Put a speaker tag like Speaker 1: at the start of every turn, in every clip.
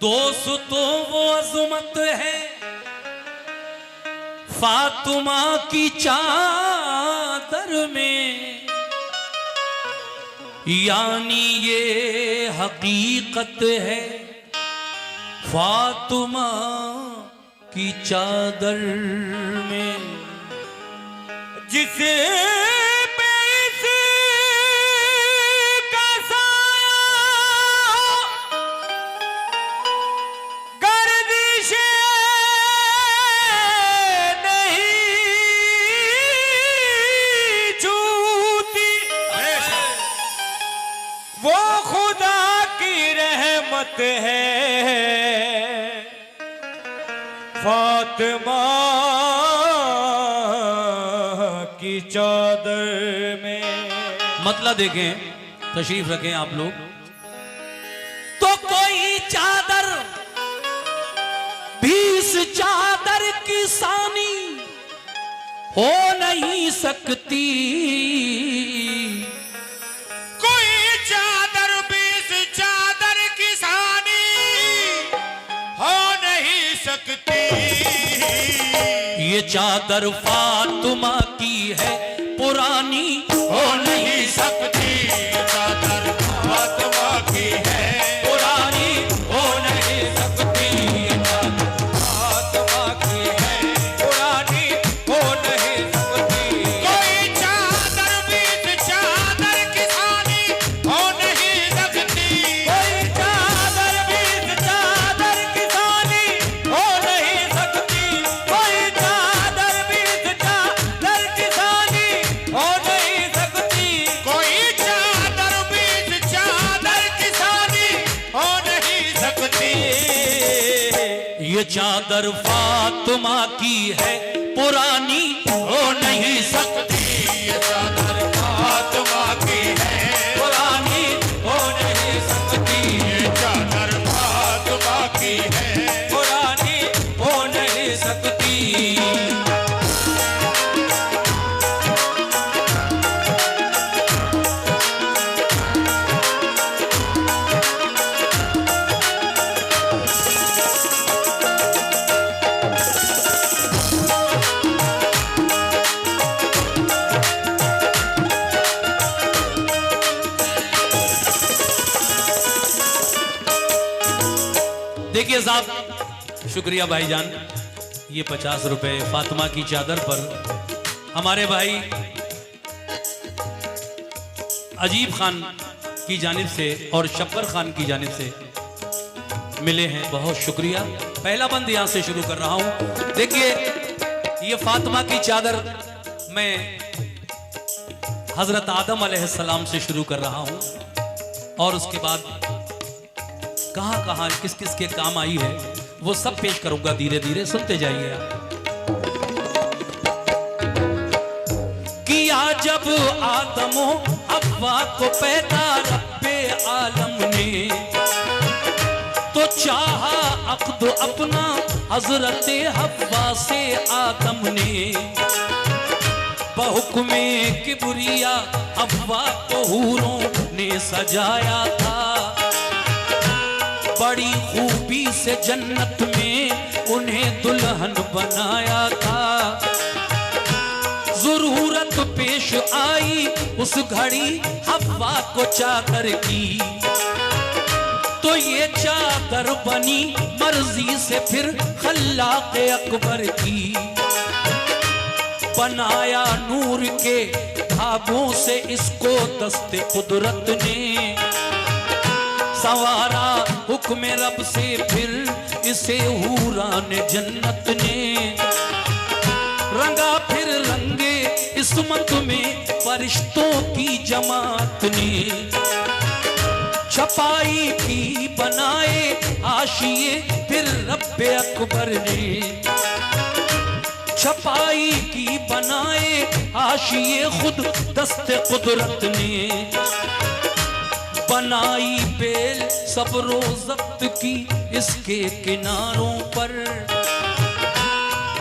Speaker 1: दोस्तों वो अज़मत है फातिमा की चादर में, यानी ये हकीकत है फातिमा की चादर में। जिसे है फातिमा की चादर में। मतलब देखें, तशरीफ रखें आप लोग। तो कोई चादर भी इस चादर की सानी हो नहीं सकती। ये चादर फातिमा की है पुरानी हो नहीं सकती। चादर फातिमा की है पुरानी हो नहीं सकती। चादर फातिमा की है पुरानी हो नहीं सकती। कोई चादर भी चादर की सानी हो नहीं सकती। कोई चादर भी चादर की सानी हो नहीं सकती। कोई चादर भी चादर की सानी हो नहीं सकती। कोई चादर भी चादर की सानी हो नहीं सकती। ये चादर फातिमा की है पुरानी हो नहीं सकती। ये चादर फातिमा की है पुरानी हो नहीं सकती। ये चादर फातिमा की है पुरानी हो नहीं सकती। देखिए साहब, शुक्रिया भाईजान। ये 50 रुपए फातिमा की चादर पर हमारे भाई अजीब खान की जानिब से और शब्बर खान की जानिब से मिले हैं, बहुत शुक्रिया। पहला बंद यहां से शुरू कर रहा हूं। देखिए, ये फातिमा की चादर मैं हजरत आदम अलैहिस्सलाम से शुरू कर रहा हूं और उसके बाद कहां कहां किस किस के काम आई है वो सब पेश करूंगा। धीरे धीरे सुनते जाइए आप। किया जब आदमो हव्वा को पैदा रब्बे आलम ने, तो चाहा अक्द अपना हजरत हव्वा से आदम ने। बहुक्मे किबरिया हव्वा को हूरों ने सजाया था। बड़ी खूबी से जन्नत में उन्हें दुल्हन बनाया था। जरूरत पेश आई उस घड़ी हव्वा को चादर की, तो ये चादर बनी मर्जी से फिर खल्लाक अकबर की। बनाया नूर के धागों से इसको दस्ते कुदरत ने। सवारा हुक्म रब से फिर इसे हूरान जन्नत ने। रंगा फिर रंगे इस्मत में फरिश्तों की जमात ने। छपाई की बनाए हाशिए फिर रब्बे अकबर ने। छपाई की बनाए हाशिए खुद दस्ते कुदरत ने। बनाई बेल सब्रो ज़ब्त की इसके किनारों पर।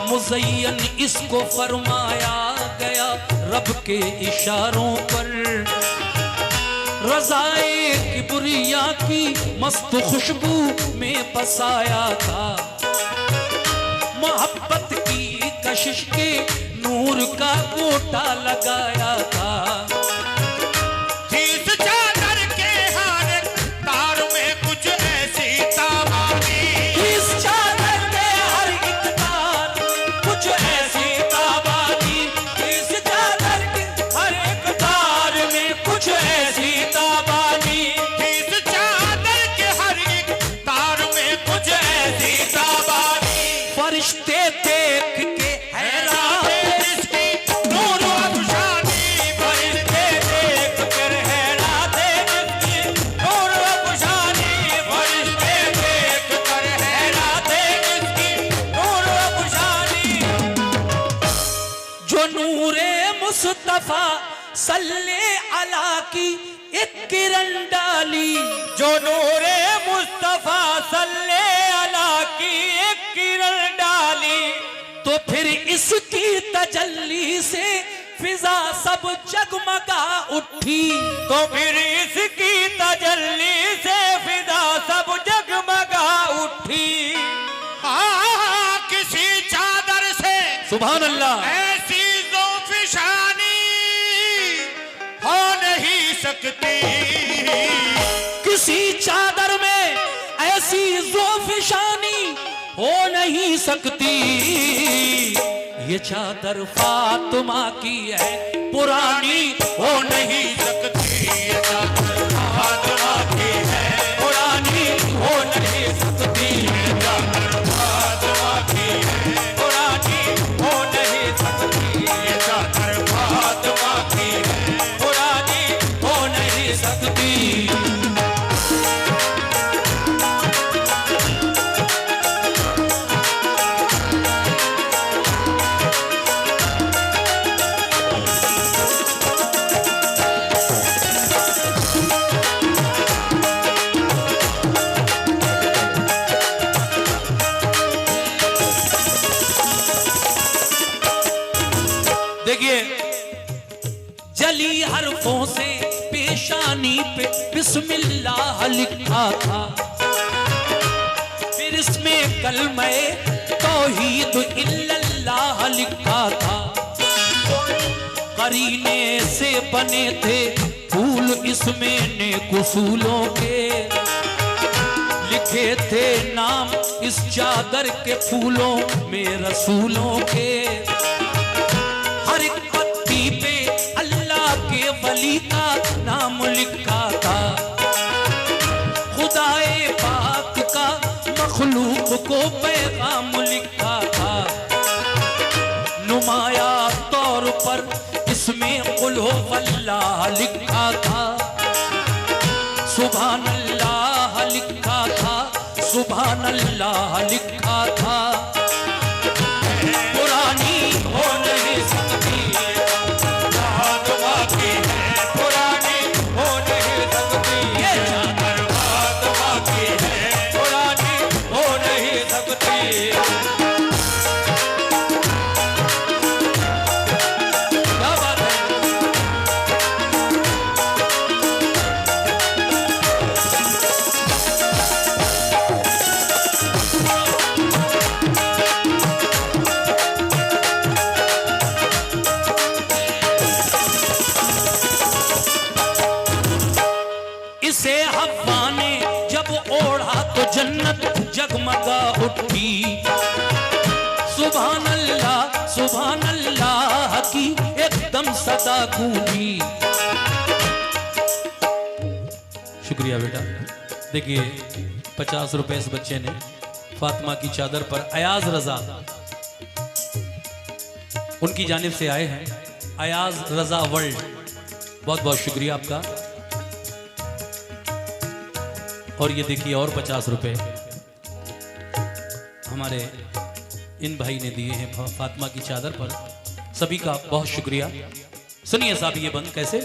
Speaker 1: मुज़य्यन इसको फरमाया गया रब के इशारों पर। रज़ाए हुरिया की मस्त खुशबू में बसाया था। मोहब्बत की कशिश के नूर का गोटा लगाया था।
Speaker 2: इस चादर के हर एक तार में कुछ ऐसी ताबानी,
Speaker 1: इस चादर के हर एक तार कुछ ऐसी ताबानी, इस चादर के हर एक तार में कुछ ऐसी ताबानी,
Speaker 2: इस चादर के हर एक तार में कुछ ऐसी ताबानी।
Speaker 1: फरिश्ते देख के हैरान
Speaker 2: इसकी नूर अफशानी,
Speaker 1: फरिश्ते देख कर हैरान
Speaker 2: इसकी नूर अफशानी, फरिश्ते देख कर हैरान इसकी नूर अफशानी।
Speaker 1: जो नूरे मुस्तफा सल्ले अला की एक किरण डाली,
Speaker 2: जो नूरे मुस्तफा सल्ले अला की एक किरण डाली,
Speaker 1: तो फिर इसकी तजल्ली से फिजा सब जगमगा उठी।
Speaker 2: तो फिर इसकी तजल्ली से फिजा सब जगमगा उठी। किसी चादर से
Speaker 1: सुभान अल्लाह,
Speaker 2: ऐसी ज़ोफ़िशानी हो नहीं सकती,
Speaker 1: किसी चादर में ऐसी ज़ोफ़िशानी हो नहीं सकती। ये चादर फातिमा की है पुरानी,
Speaker 2: हो नहीं सकती। ये चादर फातिमा की है
Speaker 1: पुरानी हो नहीं सकती।
Speaker 2: ये चादर फातिमा की है
Speaker 1: पुरानी हो नहीं सकती।
Speaker 2: ये चादर फातिमा की है
Speaker 1: पुरानी हो नहीं सकती। देखिए, जली हरफों से पेशानी पे बिस्मिल्लाह लिखा था, फिर इसमें कलमे तौहीद इल्लल्लाह लिखा था। करीने से बने थे फूल इसमें नेक उसूलों के, लिखे थे नाम इस चादर के फूलों में रसूलों के। हर एक पत्ती पे अल्लाह के वली का नाम लिखा था। खुदाए पाक का मखलूक को पैगाम लिखा था। नुमाया तौर पर इसमें कुल हुवल्लाह लिखा था। सुभान अल्लाह लिखा था, सुभान अल्लाह लिखा था। पुरानी हो नहीं सकती,
Speaker 2: फातिमा की है पुरानी हो नहीं सकती।
Speaker 1: ये
Speaker 2: चादर फातिमा की है
Speaker 1: पुरानी हो नहीं सकती। क्या बात है। इसे हव्वा ने जब ओढ़ा तो जन्नत जगमगा उठी। सुभान अल्लाह की एकदम सदा गूंजी। शुक्रिया बेटा। देखिए 50 रुपए इस बच्चे ने फातिमा की चादर पर अयाज रजा उनकी जानिब से आए हैं। अयाज रजा वर्ल्ड, बहुत बहुत शुक्रिया आपका। और ये देखिए और 50 रुपए हमारे इन भाई ने दिए हैं फातिमा की चादर पर। सभी का बहुत शुक्रिया। सुनिए साहब ये बंद कैसे।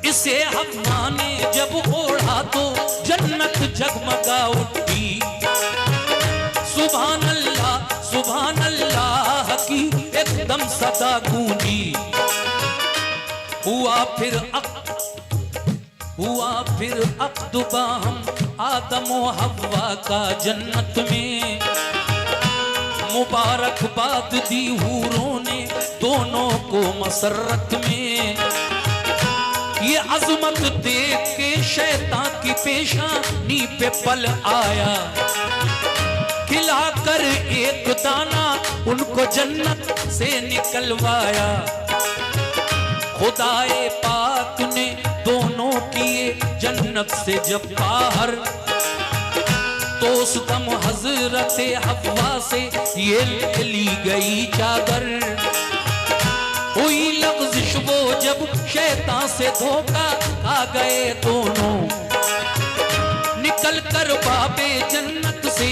Speaker 1: इसे हव्वा ने जब ओढ़ा तो जन्नत जगमगा उठी। सुभान अल्लाह की एकदम सदा गूंजी। हुआ हुआ फिर अक़्द बाहम आदम व हव्वा का जन्नत में। मुबारकबाद दी हूरों ने दोनों को मसरत में। ये अजमत देख के शैतान की पेशानी पे पल आया, खिलाकर एक दाना उनको जन्नत से निकलवाया। खुदाए पाक ने दोनों किए जन्नत से जब बाहर, तो उस दम हजरत हव्वा से ये ली गई चादर। हुई लग़ज़िश वो जब शैतान से धोखा खा गए दोनों, निकल कर बाबे जन्नत से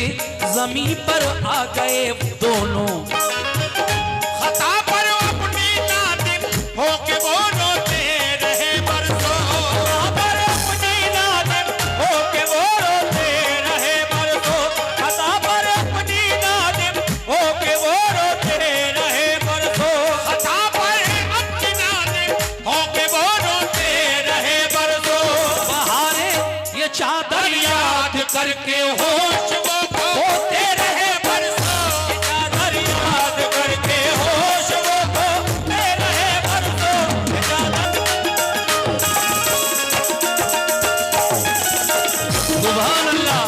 Speaker 1: ज़मीन पर आ गए दोनों।
Speaker 2: खता पर अपनी नादिम होके वो रोते रहे बरसों, पर अपनी नादिम होके वो रोते रहे बरसों, खता पर अपनी नादिम होके वो रोते रहे बरसों, खता पर अपनी नादिम होके वो रोते रहे बरसों।
Speaker 1: बहारे ये चादर
Speaker 2: याद करके होश वो खोते रहे बरसों, चादर याद करके होश वो खोते रहे बरसों,
Speaker 1: सुभान अल्लाह।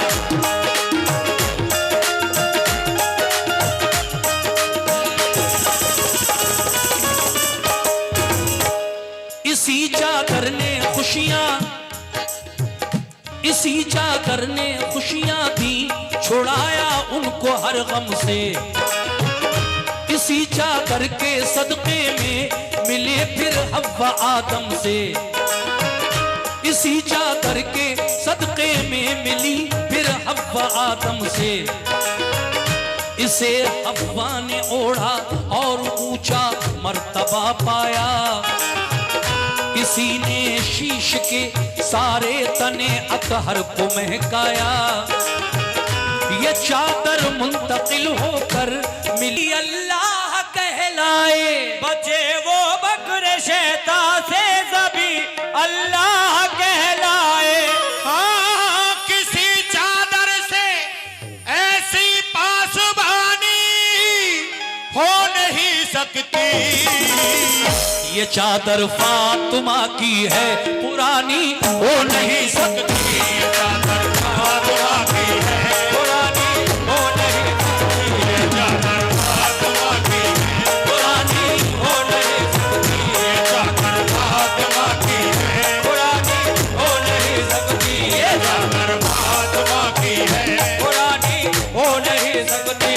Speaker 1: इसी चादर ने खुशियां दी, छुड़ाया उनको हर गम से। इसी चादर के सदके में मिले फिर हव्वा आदम से। इसी चादर के सदके में मिली फिर हव्वा आदम से। इसे हव्वा ने ओढ़ा और ऊंचा मर्तबा पाया। इसी ने शीश के सारे तने अतहर को महकाया। ये चादर मुंतकिल होकर मिली अल्लाह कहलाए।
Speaker 2: बचे वो बकरे शैतान से ज़बी अल्लाह कहलाए। हाँ, किसी चादर से ऐसी पासबानी हो नहीं सकती।
Speaker 1: ये चादर फातिमा की है पुरानी हो नहीं सकती।
Speaker 2: ये चादर फातिमा की है पुरानी हो नहीं सकती। ये चादर फातिमा की है
Speaker 1: पुरानी हो नहीं सकती।
Speaker 2: ये चादर फातिमा की है
Speaker 1: पुरानी हो नहीं सकती।
Speaker 2: ये चादर फातिमा की है
Speaker 1: पुरानी हो नहीं सकती।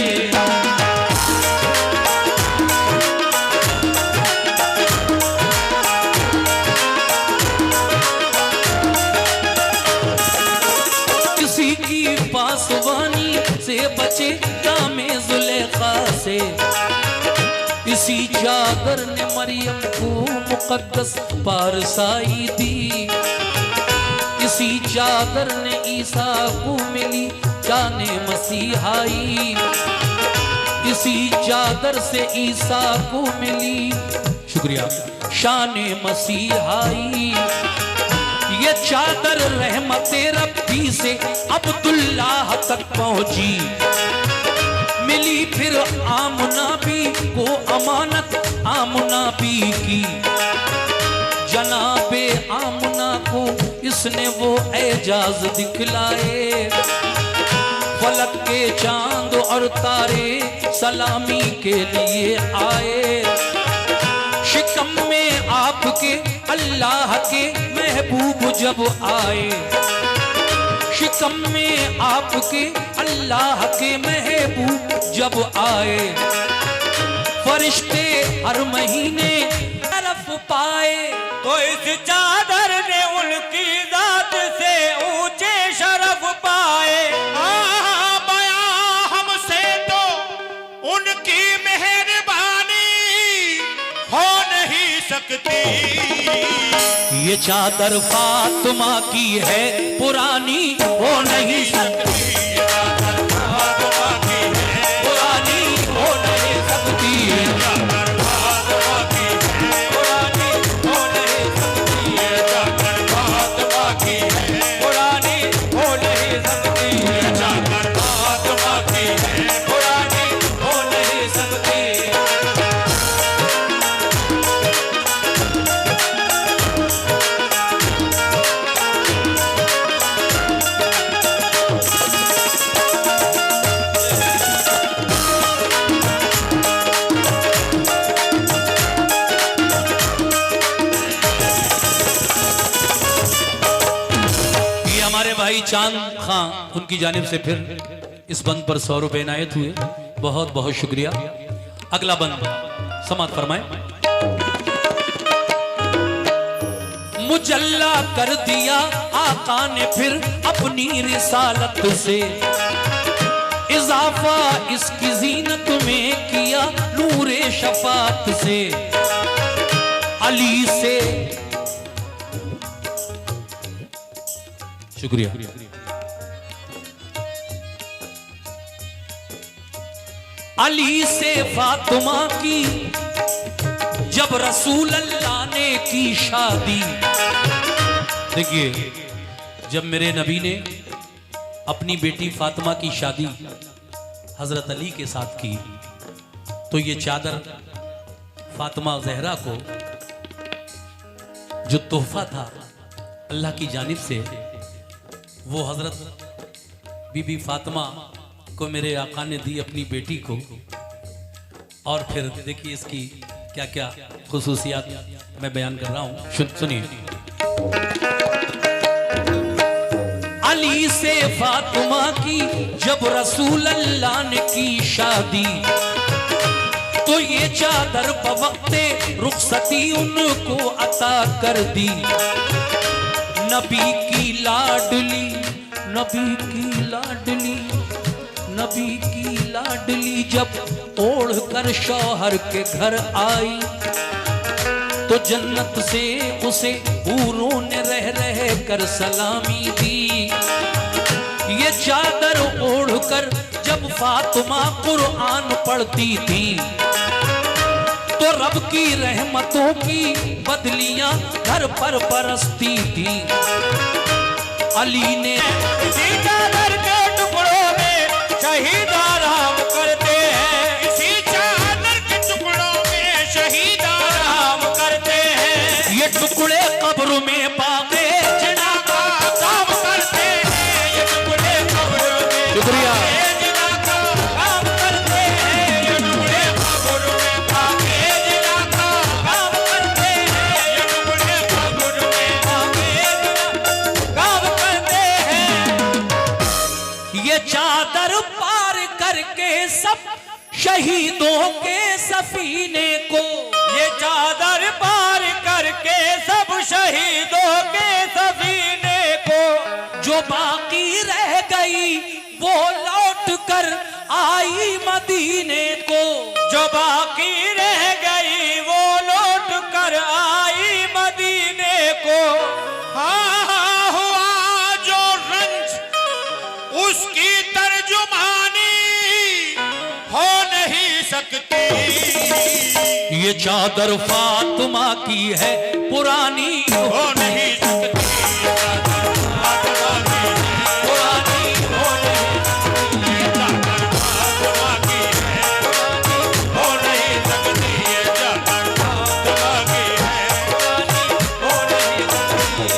Speaker 1: पासवानी से बचे जामे जुलेखा से। इसी चादर ने मरियम को मुकद्दस पारसाई दी। इसी चादर ने ईसा को मिली जाने मसीहाई। इसी चादर से ईसा को मिली, शुक्रिया, शाने मसीहाई। ये चादर रहमते रब्बी से अब्दुल्लाह तक पहुंची। मिली फिर आमना भी को अमानत आमना भी की। जनाबे आमना को इसने वो एजाज दिखलाए। फलक के चांद और तारे सलामी के लिए आए। शिकम में आपके अल्लाह के महबूब जब आए। शिकम में आपके अल्लाह के महबूब जब आए। फरिश्ते हर महीने तरफ पाए।
Speaker 2: तो इस चादर ने उनकी जात से ऊंचे शरफ पाए। बयां हमसे तो उनकी मेहरबानी हो नहीं सकती।
Speaker 1: ये चादर फातिमा की है पुरानी हो नहीं सकती।
Speaker 2: ये चादर फातिमा की है
Speaker 1: पुरानी हो नहीं सकती।
Speaker 2: ये चादर फातिमा की है
Speaker 1: पुरानी हो नहीं सकती। हमारे भाई चांद खां, उनकी जानिब से फिर इस बंद पर 100 रुपए इनायत हुए। बहुत बहुत शुक्रिया। अगला बंद समाप्त फरमाए। मुजल्ला कर दिया आका ने फिर अपनी रिसालत से, इजाफा इसकी जीनत में किया नूरे शफात से। अली से शुक्रिया। अली से फातिमा की जब रसूल अल्लाह ने की शादी। देखिए, जब मेरे नबी ने अपनी बेटी फातिमा की शादी हजरत अली के साथ की, तो ये चादर फातिमा जहरा को जो तोहफा था अल्लाह की जानिब से, वो हजरत बीबी फातिमा को मेरे आका ने दी अपनी बेटी को। और फिर देखिए इसकी क्या क्या खुसूसियात मैं बयान कर रहा हूं, सुनिए। अली से फातिमा की जब रसूल अल्लाह ने की शादी, तो ये चादर बवक्ते रुखसती उनको अता कर दी। नबी की लाडली, नबी की लाडली, नबी की लाडली जब ओढ़ कर शौहर के घर आई, तो जन्नत से उसे हूरों ने रह रह कर सलामी दी। ये चादर ओढ़ कर जब फातिमा कुरान पढ़ती थी, तो रब की रहमतों की बदलियां घर पर बरसती थी। अली ने
Speaker 2: इसी चादर के टुकड़ों में शहीद आराम करते हैं, इसी चादर के टुकड़ों में शहीद आराम करते हैं।
Speaker 1: ये टुकड़े कब्र में पाके
Speaker 2: जिना का काम करते हैं, ये टुकड़े कब्र में
Speaker 1: शुक्रिया।
Speaker 2: जिना का काम करते हैं, ये टुकड़े कब्र में पाके जिना का काम करते हैं, ये टुकड़े कब्र में पाके जिना काम करते हैं।
Speaker 1: ये चादर पार करके सब शहीदों के सफीने को,
Speaker 2: ये चादर पार करके सब शहीदों के सफीने को,
Speaker 1: जो बाकी रह गई वो लौट कर आई मदीने को।
Speaker 2: जो बाकी रह गई वो लौट कर आई मदीने को। हाँ हाँ हुआ जो रंज उसकी तर्जुमानी हो नहीं सकती।
Speaker 1: ये चादर फातिमा की है पुरानी,
Speaker 2: हो नहीं सकती।
Speaker 1: पुरानी
Speaker 2: हो नहीं सकती। ये चादर फातिमा की है पुरानी, हो नहीं सकती। ये चादर फातिमा की है पुरानी, हो नहीं सकती।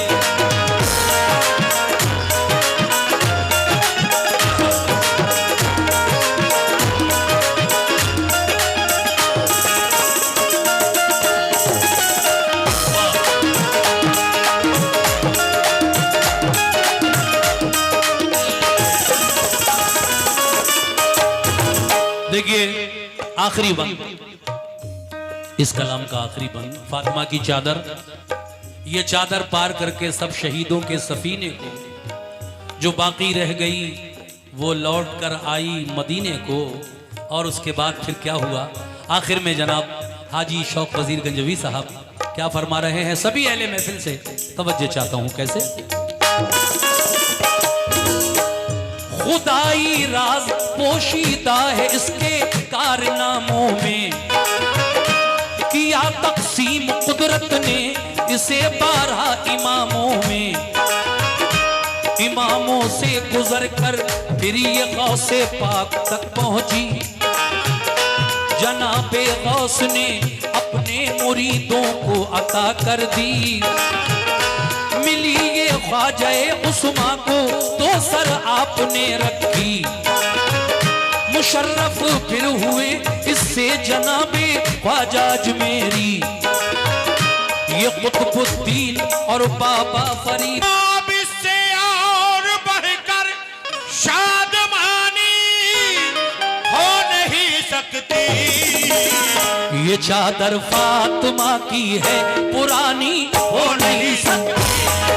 Speaker 1: देखिए आखिरी बंद, इस कलाम का आखिरी बंद, फातिमा की चादर। ये चादर पार करके सब शहीदों के सफीने को, जो बाकी रह गई वो लौट कर आई मदीने को। और उसके बाद फिर क्या हुआ, आखिर में जनाब हाजी शौक वजीर गंजवी साहब क्या फरमा रहे हैं, सभी अहले महफिल से तवज्जो चाहता हूं। कैसे? खुदाई राज पोशीदा है इसके कारनामों में, किया तकसीम कुदरत ने इसे 12 इमामों में। इमामों से गुजर कर फिर ये गौसे पाक तक पहुंची, जनाबे गौस ने अपने मुरीदों को अता कर दी। मिली ये ख्वाजाए उस्मा को तो सर आपने रखी, मुशर्रफ फिर हुए इससे जनाबे ख्वाजा अजमेरी। ये कुतुबुद्दीन और बाबा फरीद
Speaker 2: अब इससे आओ
Speaker 1: ये चादर फातिमा की है पुरानी हो नहीं सकती।